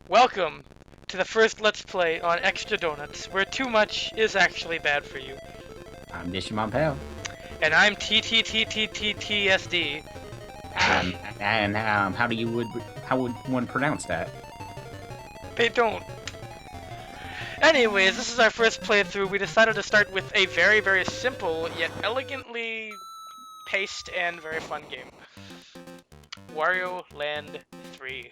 Welcome to the first Let's Play on Extra Donuts, where too much is actually bad for you. I'm Dishimon Pal. And I'm TTTTTTSD. How would one pronounce that? They don't. Anyways, this is our first playthrough. We decided to start with a very, very simple, yet elegantly paced and very fun game. Wario Land 3.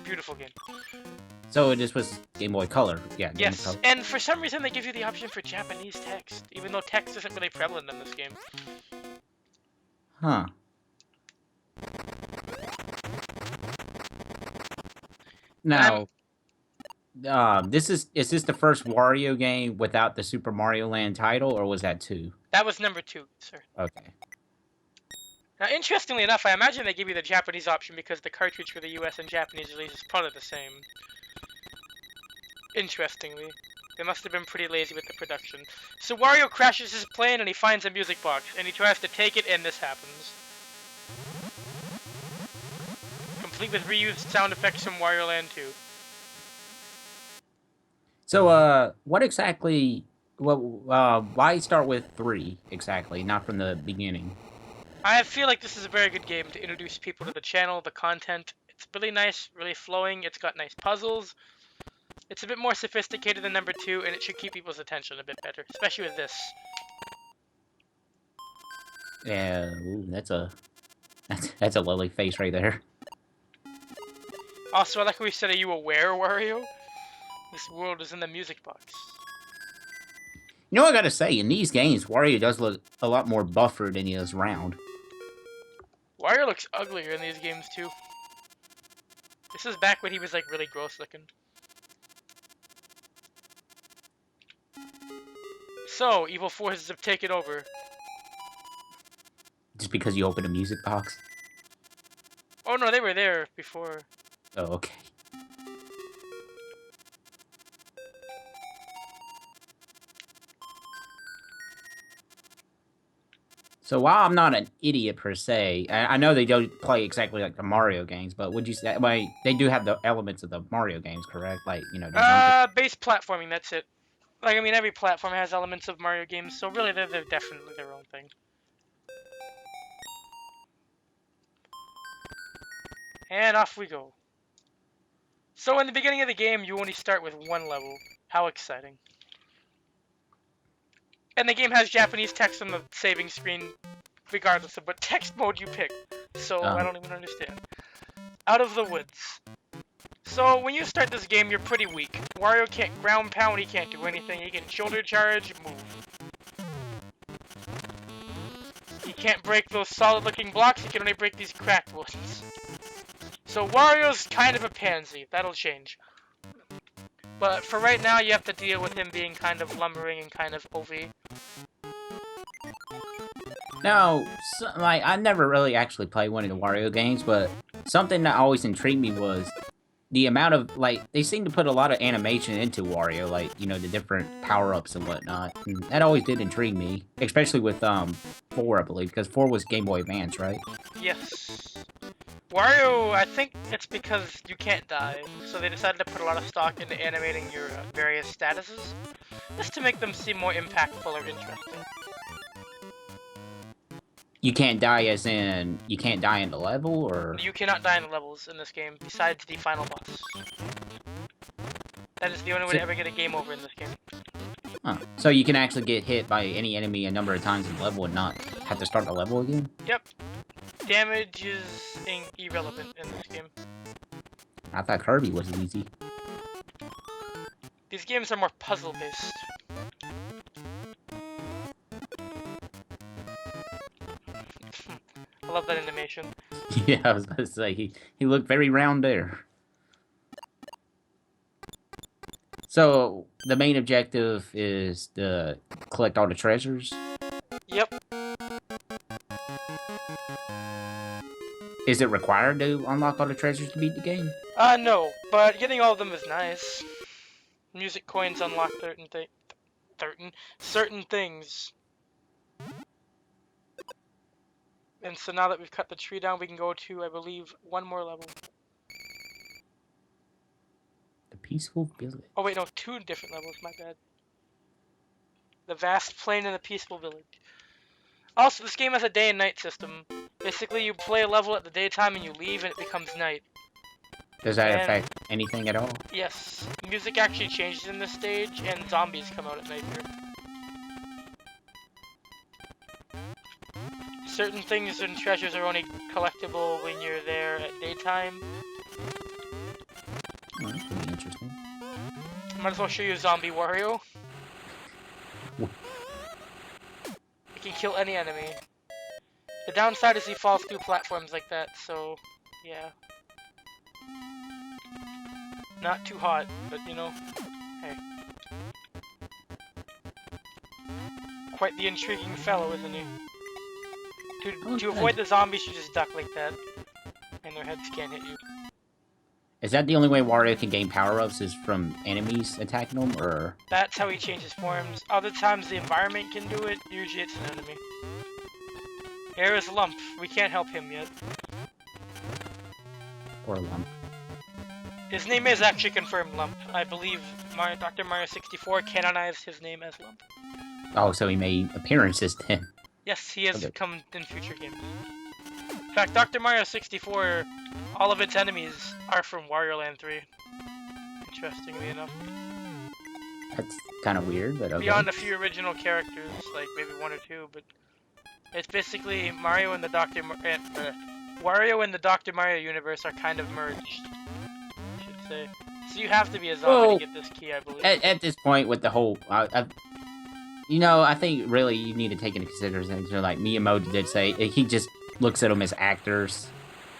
Beautiful game. So this was Game Boy Color. Yeah, Game Boy Yes, Color. and for some reason they give you the option for Japanese text, even though text isn't really prevalent in this game. Huh. Now, is this the first Wario game without the Super Mario Land title, or was that 2? That was number 2, sir. Okay. Now, interestingly enough, I imagine they give you the Japanese option because the cartridge for the US and Japanese release is probably the same. Interestingly. They must have been pretty lazy with the production. So Wario crashes his plane and he finds a music box, and he tries to take it, and this happens. Complete with reused sound effects from Wario Land 2. So, what exactly... why start with 3, exactly, not from the beginning? I feel like this is a very good game to introduce people to the channel, the content. It's really nice, really flowing, it's got nice puzzles. It's a bit more sophisticated than number 2, and it should keep people's attention a bit better, especially with this. Yeah, ooh, that's a lovely face right there. Also, I like how we said, are you aware, Wario? This world is in the music box. You know what I gotta say, in these games, Wario does look a lot more buffer than he is round. Wario looks uglier in these games, too. This is back when he was, like, really gross looking. So, evil forces have taken over. Just because you open a music box? Oh no, they were there before. Oh, okay. So while I'm not an idiot per se, I know they don't play exactly like the Mario games, but would you say, like, they do have the elements of the Mario games, correct? Like, you know, the jumping. Base platforming, that's it. Like, I mean, every platform has elements of Mario games, so really they're definitely their own thing. And off we go. So in the beginning of the game, you only start with one level. How exciting. And the game has Japanese text on the saving screen, regardless of what text mode you pick. So I don't even understand. Out of the woods. So when you start this game, you're pretty weak. Wario can't ground pound, he can't do anything. He can shoulder charge, move. He can't break those solid-looking blocks, he can only break these cracked ones. So Wario's kind of a pansy. That'll change. But for right now, you have to deal with him being kind of lumbering and kind of OV. Now, like, I never really actually played one of the Wario games, but something that always intrigued me was the amount of, like, they seem to put a lot of animation into Wario, like, you know, the different power-ups and whatnot. And that always did intrigue me, especially with 4, I believe, because 4 was Game Boy Advance, right? Yes. Wario, I think it's because you can't die, so they decided to put a lot of stock into animating your various statuses, just to make them seem more impactful or interesting. You can't die as in, you can't die in the level, or? You cannot die in the levels in this game, besides the final boss. That is the only way to ever get a game over in this game. Huh. So you can actually get hit by any enemy a number of times in the level and not have to start the level again? Yep. Damage is irrelevant in this game. I thought Kirby was easy. These games are more puzzle-based. I love that animation. Yeah, I was about to say, he looked very round there. So, the main objective is to collect all the treasures? Yep. Is it required to unlock all the treasures to beat the game? No, but getting all of them is nice. Music coins unlock certain things. And so now that we've cut the tree down, we can go to, I believe, one more level. The peaceful village. Oh wait, no, 2 different levels, my bad. The vast plain and the peaceful village. Also, this game has a day and night system. Basically, you play a level at the daytime and you leave and it becomes night. Does that affect anything at all? Yes. Music actually changes in this stage and zombies come out at night here. Certain things and treasures are only collectible when you're there at daytime. Oh, that's pretty interesting. Might as well show you Zombie Wario. You can kill any enemy. The downside is he falls through platforms like that, so yeah. Not too hot, but you know, hey. Quite the intriguing fellow, isn't he? To avoid the zombies, you just duck like that, and their heads can't hit you. Is that the only way Wario can gain power-ups is from enemies attacking him, or...? That's how he changes forms. Other times the environment can do it, usually it's an enemy. Here is Lump. We can't help him yet. Poor Lump. His name is actually confirmed Lump. I believe Dr. Mario 64 canonized his name as Lump. Oh, so he made appearances then. Yes, he has come in future games. In fact, Dr. Mario 64, all of its enemies are from Wario Land 3. Interestingly enough. That's kind of weird, but okay. Beyond a few original characters, like maybe 1 or 2, but it's basically Wario and the Dr. Mario universe are kind of merged, I should say. So you have to be a zombie to get this key, I believe. At this point, with the whole, you know, I think really you need to take into consideration, like Miyamoto did say, he just looks at them as actors,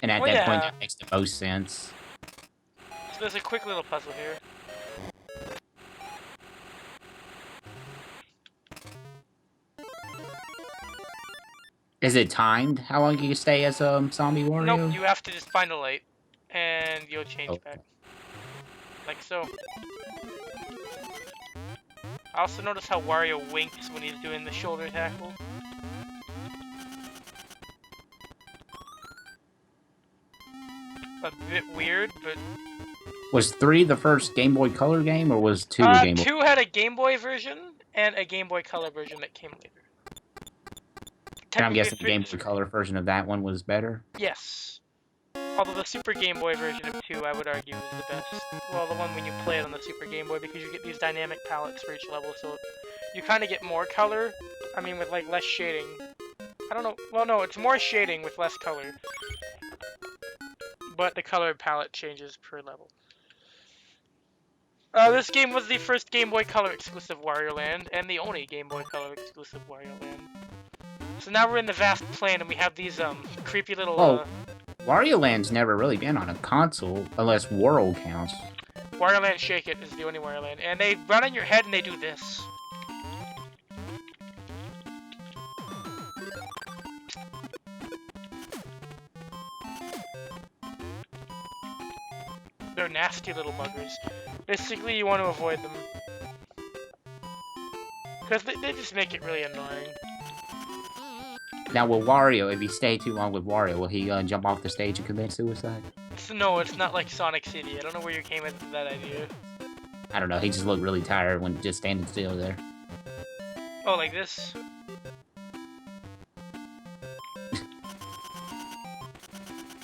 and at that point, that makes the most sense. So there's a quick little puzzle here. Is it timed? How long you can stay as zombie Wario? Nope, you have to just find a light, and you'll change back. Like so. I also notice how Wario winks when he's doing the shoulder tackle. A bit weird, but... Was 3 the first Game Boy Color game, or was 2 a Game Boy? 2 had a Game Boy version, and a Game Boy Color version that came later. And I'm guessing the Game Boy Color version of that one was better? Yes. Although the Super Game Boy version of 2, I would argue, is the best. Well, the one when you play it on the Super Game Boy, because you get these dynamic palettes for each level, so you kind of get more color. I mean, with, like, less shading. I don't know. Well, no, it's more shading with less color. But the color palette changes per level. This game was the first Game Boy Color exclusive Wario Land, and the only Game Boy Color exclusive Wario Land. So now we're in the vast plain, and we have these, creepy little, Wario Land's never really been on a console, unless World counts. Wario Land Shake It is the only Wario Land, and they run on your head and they do this. They're nasty little buggers. Basically, you want to avoid them. Because they just make it really annoying. Now, with Wario, if you stay too long with Wario, will he jump off the stage and commit suicide? No, it's not like Sonic City. I don't know where you came with that idea. I don't know, he just looked really tired when just standing still there. Oh, like this?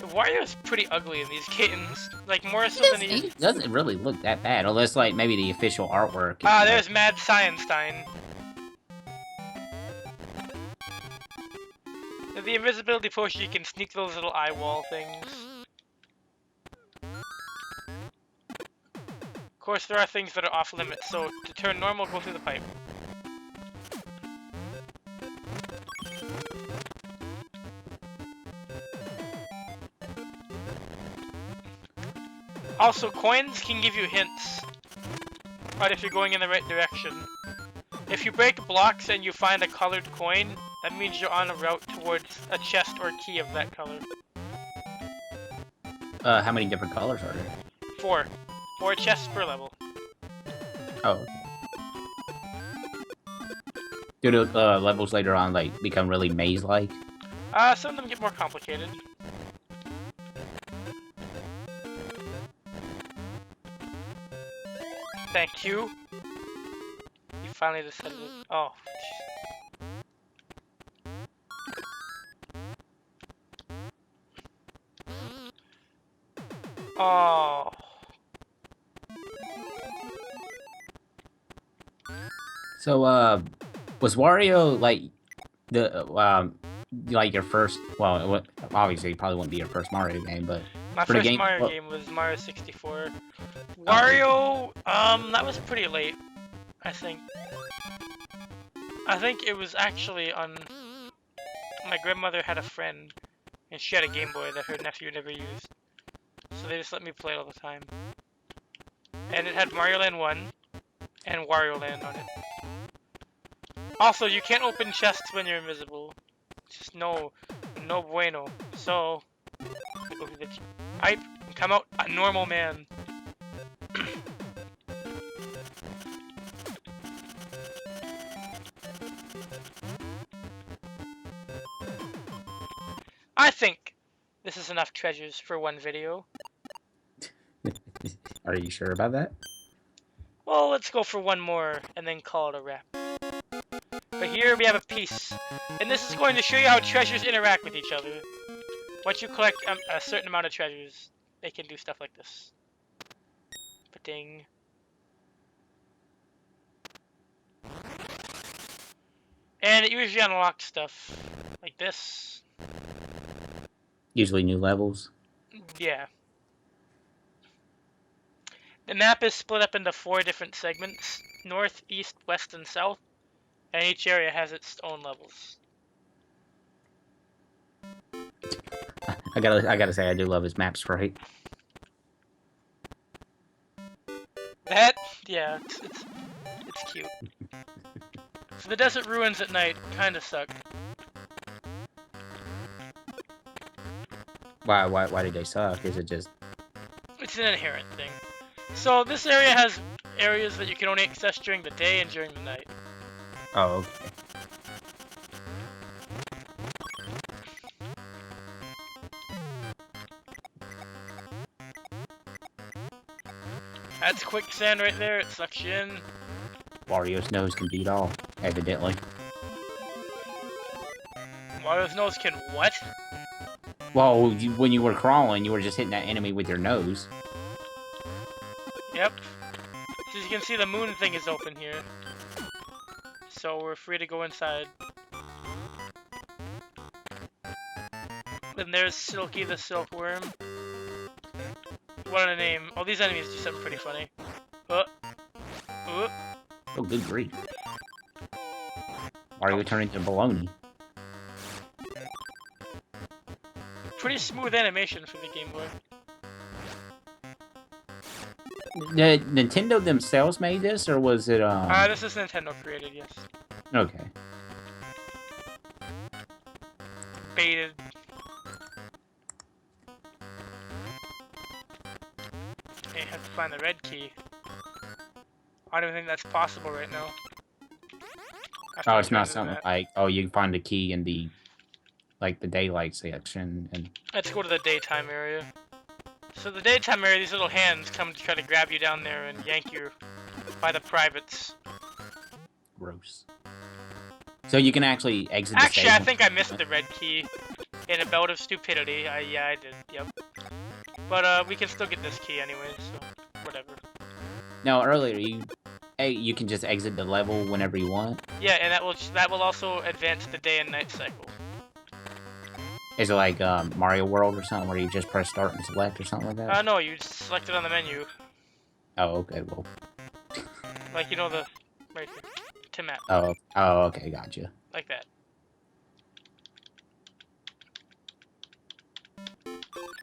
Wario's pretty ugly in these games. Like, more so than he doesn't really look that bad, unless, like, maybe the official artwork. There's Mad Scienstein. With the invisibility potion, you can sneak those little eye wall things. Of course, there are things that are off limits, so to turn normal, go through the pipe. Also, coins can give you hints about if you're going in the right direction. If you break blocks and you find a colored coin, that means you're on a route towards a chest or key of that color. How many different colors are there? 4. 4 chests per level. Oh, okay. Do the levels later on, like, become really maze-like? Some of them get more complicated. Thank you. You finally decided to... Oh. Oh. So, was Wario like like your first? Well, obviously, it probably wouldn't be your first Mario game, but My for the first game. Mario game was Mario 64. Oh. Wario, that was pretty late, I think. I think it was actually on... My grandmother had a friend, and she had a Game Boy that her nephew never used. So they just let me play it all the time. And it had Mario Land 1 and Wario Land on it. Also, you can't open chests when you're invisible. Just no bueno. So, go through the pipe and come out a normal man. I think this is enough treasures for one video. Are you sure about that? Well, let's go for one more and then call it a wrap. But here we have a piece, and this is going to show you how treasures interact with each other. Once you collect a certain amount of treasures, they can do stuff like this. Ba-ding. And it usually unlocks stuff like this. Usually new levels. Yeah. The map is split up into 4 different segments: north, east, west, and south. And each area has its own levels. I gotta say, I do love his map sprite. That, yeah, it's cute. So the desert ruins at night kind of suck. Why did they suck? Is it just... It's an inherent thing. So this area has areas that you can only access during the day and during the night. Oh, okay. That's quicksand right there, it sucks you in. Wario's nose can beat all, evidently. Wario's nose can what? Well, when you were crawling, you were just hitting that enemy with your nose. Yep. So as you can see, the moon thing is open here. So we're free to go inside. Then there's Silky the Silkworm. What a name. Oh, these enemies do something pretty funny. Oh, good grief. Wario turned into baloney. Pretty smooth animation for the Game Boy. Did Nintendo themselves made this, or was it, This is Nintendo created, yes. Okay. Baited. Okay, have to find the red key. I don't think that's possible right now. Oh, it's not something like, oh, you can find the key in the, like, the daylight section, and... Let's go to the daytime area. So the daytime area, these little hands come to try to grab you down there and yank you by the privates. Gross. So you can actually exit the Actually, station. I think I missed the red key in a bout of stupidity. Yeah, I did, yep. But, we can still get this key anyway, so whatever. No, earlier, you can just exit the level whenever you want. Yeah, and that will also advance the day and night cycle. Is it like Mario World or something where you just press start and select or something like that? No, you just select it on the menu. Oh, okay, well. Like, you know, the... right here. To map. Oh, okay, gotcha. Like that.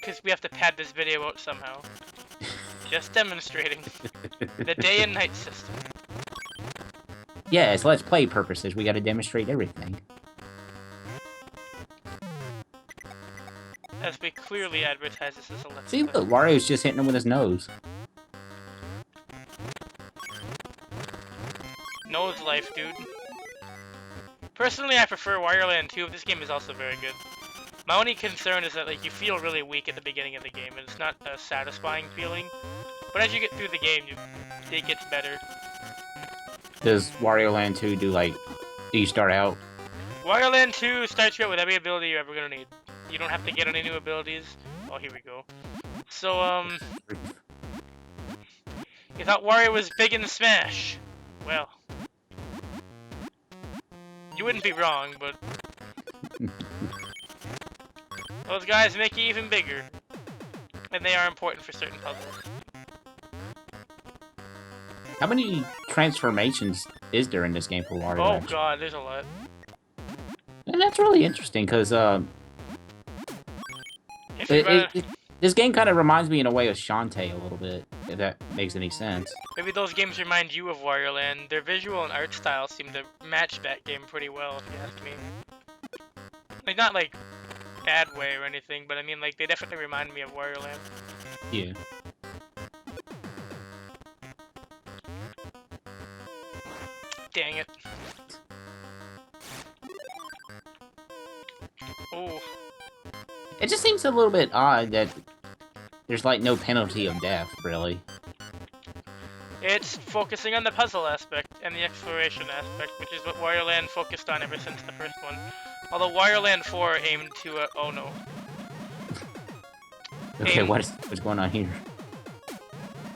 Because we have to pad this video out somehow. Just demonstrating the day and night system. Yes, let's play purposes. We gotta demonstrate everything. As we clearly advertise this as a let's See, play. look, Wario's just hitting him with his nose. Nose life, dude. Personally, I prefer Wario Land 2, but this game is also very good. My only concern is that like you feel really weak at the beginning of the game, and it's not a satisfying feeling. But as you get through the game, it gets better. Does Wario Land 2 do like, do you start out? Wario Land 2 starts you out with every ability you're ever gonna need. You don't have to get any new abilities. Oh, here we go. So, you thought Wario was big in Smash? Well, you wouldn't be wrong, but those guys make you even bigger. And they are important for certain puzzles. How many transformations is there in this game for Wario Oh Land? god, there's a lot. And that's really interesting, because this game kind of reminds me in a way of Shantae a little bit, if that makes any sense. Maybe those games remind you of Wario Land. Their visual and art style seem to match that game pretty well, if you ask me. Like, not like bad way or anything, but I mean, like, they definitely remind me of Wario Land. Yeah. Dang it. Oh. It just seems a little bit odd that there's like no penalty of death, really. It's focusing on the puzzle aspect and the exploration aspect, which is what Wario Land focused on ever since the first one. Although Wario Land 4 aimed to, oh no. Okay, what's going on here?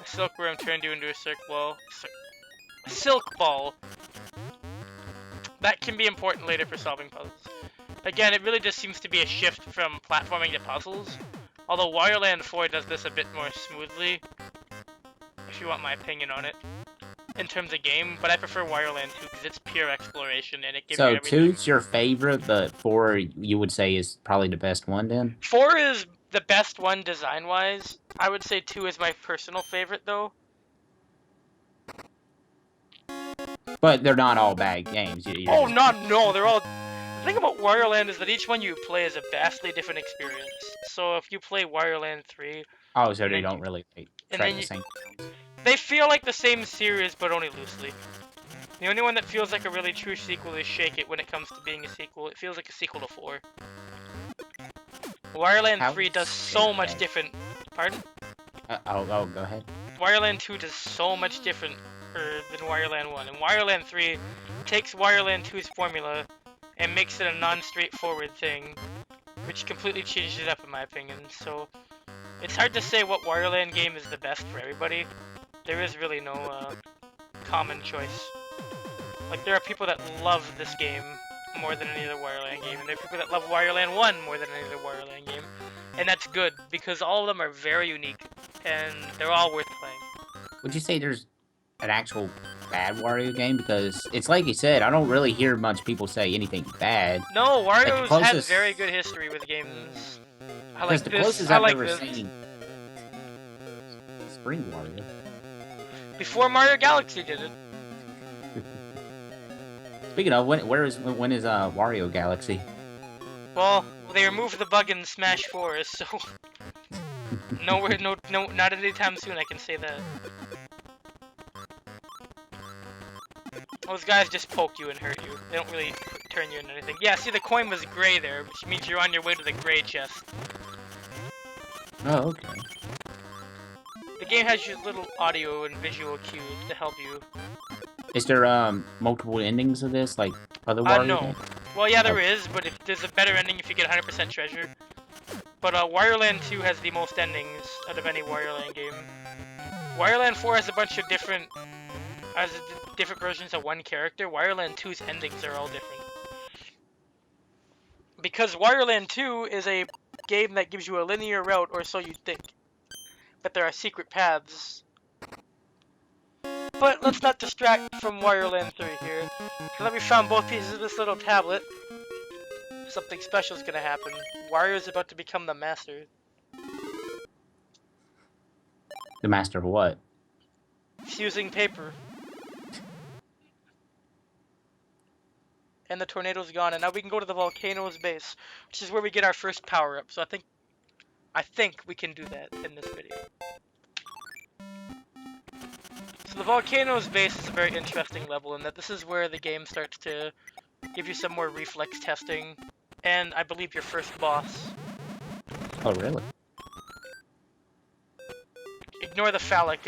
Silkworm turned you into a silk ball. That can be important later for solving puzzles. Again, it really just seems to be a shift from platforming to puzzles. Although Wario Land 4 does this a bit more smoothly, if you want my opinion on it, in terms of game. But I prefer Wario Land 2 because it's pure exploration and it gives you everything. 2's your favorite, but 4 you would say is probably the best one then? 4 is the best one design-wise. I would say 2 is my personal favorite though. But they're not all bad games. No, they're all... The thing about Wario Land is that each one you play is a vastly different experience. So if you play Wario Land 3... Oh, so they don't really try the same things. They feel like the same series, but only loosely. The only one that feels like a really true sequel is Shake It when it comes to being a sequel. It feels like a sequel to 4. Wario Land 3 does so much different... Pardon? Go ahead. Wario Land 2 does so much different than Wario Land 1. And Wario Land 3 takes Wario Land 2's formula and makes it a non-straightforward thing, which completely changes it up in my opinion. So it's hard to say what Wario Land game is the best for everybody. There is really no common choice. Like, there are people that love this game more than any other Wario Land game, and there are people that love Wario Land 1 more than any other Wario Land game. And that's good, because all of them are very unique, and they're all worth playing. Would you say there's an actual bad Wario game? Because it's like you said, I don't really hear much people say anything bad. No, Wario's had very good history with games. I like the this. Closest I've ever seen Spring Wario. Before Mario Galaxy did it. Speaking of, when is Wario Galaxy? Well, they removed the bug in Smash 4, so no, not anytime soon. I can say that. Those guys just poke you and hurt you. They don't really turn you into anything. Yeah, see, the coin was gray there, which means you're on your way to the gray chest. Oh, okay. The game has your little audio and visual cues to help you. Is there multiple endings of this, like other Wario no. games? Well, yeah, there is, but if there's a better ending if you get 100% treasure. But Wario Land 2 has the most endings out of any Wario Land game. Wario Land 4 has a bunch of different versions of one character. Wario Land 2's endings are all different. Because Wario Land 2 is a game that gives you a linear route, or so you think. But there are secret paths. But let's not distract from Wario Land 3 here. Now that we found both pieces of this little tablet, something special is gonna happen. Wario's about to become the master. The master of what? Fusing paper. And the tornado's gone, and now we can go to the volcano's base, which is where we get our first power-up. So I think we can do that in this video. So the volcano's base is a very interesting level in that this is where the game starts to give you some more reflex testing and I believe your first boss. Oh, really? Ignore the phallic,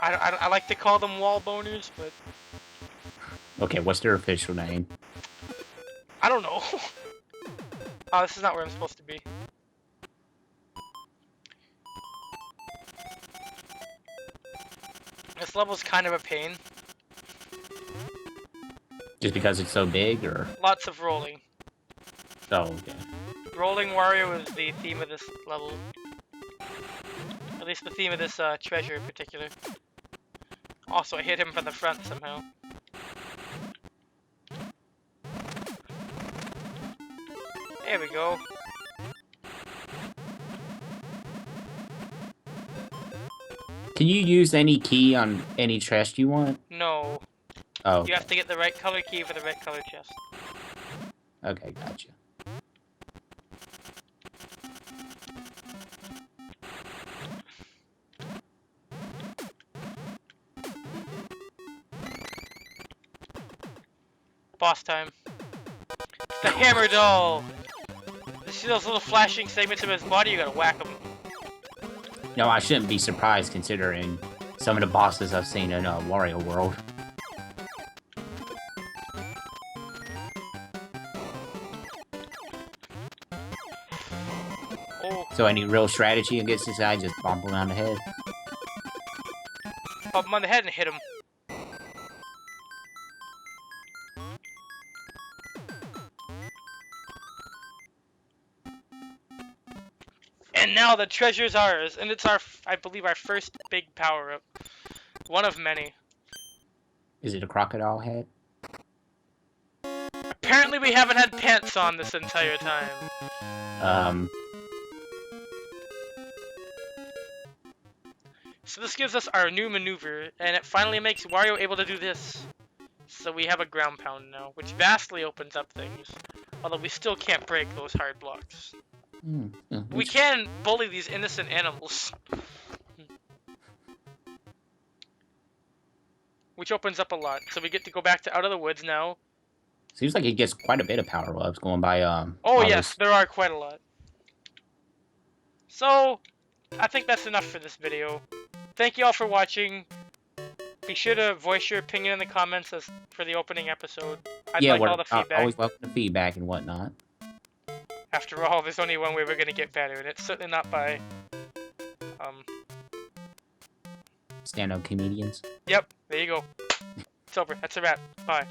I like to call them wall boners, but... Okay, what's their official name? I don't know. Oh, this is not where I'm supposed to be. This level's kind of a pain. Just because it's so big, or? Lots of rolling. Oh, okay. Rolling Wario is the theme of this level. At least the theme of this treasure in particular. Also, I hit him from the front somehow. There we go. Can you use any key on any chest you want? No. Oh. You have to get the right color key for the right color chest. Okay, gotcha. Boss time. It's the hammer doll! You see those little flashing segments of his body? You gotta whack them. No, I shouldn't be surprised considering some of the bosses I've seen in Wario World. Oh. So any real strategy against this guy, just bump him on the head? Pop him on the head and hit him. And now the treasure's ours, and it's our, I believe, our first big power-up. One of many. Is it a crocodile head? Apparently we haven't had pants on this entire time. So this gives us our new maneuver, and it finally makes Wario able to do this. So we have a ground pound now, which vastly opens up things. Although we still can't break those hard blocks. We can bully these innocent animals. Which opens up a lot. So we get to go back to Out of the Woods now. Seems like he gets quite a bit of power-ups going by, Oh yes, there are quite a lot. So, I think that's enough for this video. Thank you all for watching. Be sure to voice your opinion in the comments for the opening episode. I'd like all the feedback. Always welcome to feedback and whatnot. After all, there's only one way we're gonna get better, and it's certainly not by, Stand-up comedians. Yep, there you go. It's over. That's a wrap. Bye.